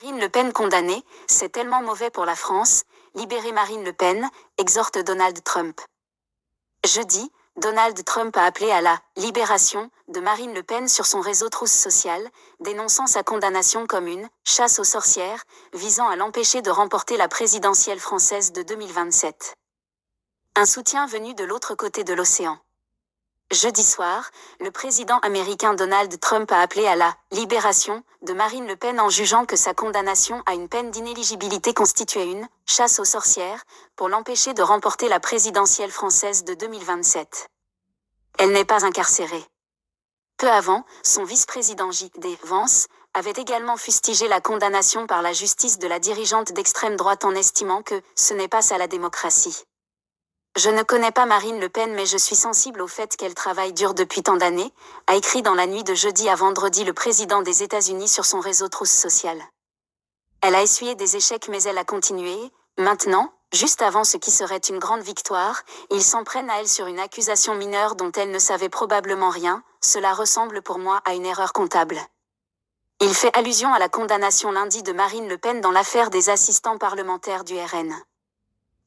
Marine Le Pen condamnée, c'est tellement mauvais pour la France, libérez Marine Le Pen, exhorte Donald Trump. Jeudi, Donald Trump a appelé à la « libération » de Marine Le Pen sur son réseau Truth Social, dénonçant sa condamnation comme une « chasse aux sorcières » visant à l'empêcher de remporter la présidentielle française de 2027. Un soutien venu de l'autre côté de l'océan. Jeudi soir, le président américain Donald Trump a appelé à la « libération » de Marine Le Pen en jugeant que sa condamnation à une peine d'inéligibilité constituait une « chasse aux sorcières » pour l'empêcher de remporter la présidentielle française de 2027. Elle n'est pas incarcérée. Peu avant, son vice-président J.D. Vance avait également fustigé la condamnation par la justice de la dirigeante d'extrême droite en estimant que « ce n'est pas ça la démocratie ». Je ne connais pas Marine Le Pen mais je suis sensible au fait qu'elle travaille dur depuis tant d'années, a écrit dans la nuit de jeudi à vendredi le président des États-Unis sur son réseau Truth Social. Elle a essuyé des échecs mais elle a continué. Maintenant, juste avant ce qui serait une grande victoire, ils s'en prennent à elle sur une accusation mineure dont elle ne savait probablement rien. Cela ressemble pour moi à une erreur comptable. Il fait allusion à la condamnation lundi de Marine Le Pen dans l'affaire des assistants parlementaires du RN.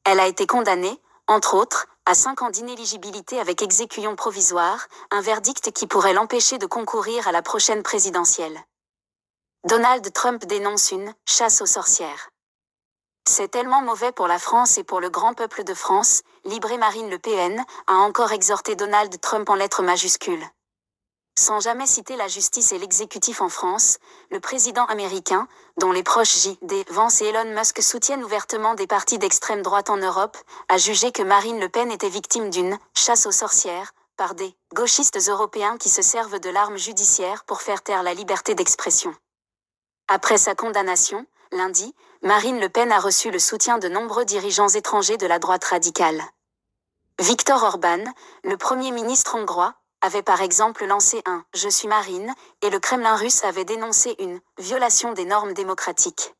Elle a été condamnée, entre autres, à 5 ans d'inéligibilité avec exécution provisoire, un verdict qui pourrait l'empêcher de concourir à la prochaine présidentielle. Donald Trump dénonce une « chasse aux sorcières ». C'est tellement mauvais pour la France et pour le grand peuple de France, libérez Marine Le Pen, a encore exhorté Donald Trump en lettres majuscules. Sans jamais citer la justice et l'exécutif en France, le président américain, dont les proches J.D. Vance et Elon Musk soutiennent ouvertement des partis d'extrême droite en Europe, a jugé que Marine Le Pen était victime d'une « chasse aux sorcières » par des « gauchistes européens qui se servent de l'arme judiciaire pour faire taire la liberté d'expression ». Après sa condamnation, lundi, Marine Le Pen a reçu le soutien de nombreux dirigeants étrangers de la droite radicale. Viktor Orban, le Premier ministre hongrois, avait par exemple lancé un « Je suis Marine » et le Kremlin russe avait dénoncé une « violation des normes démocratiques ».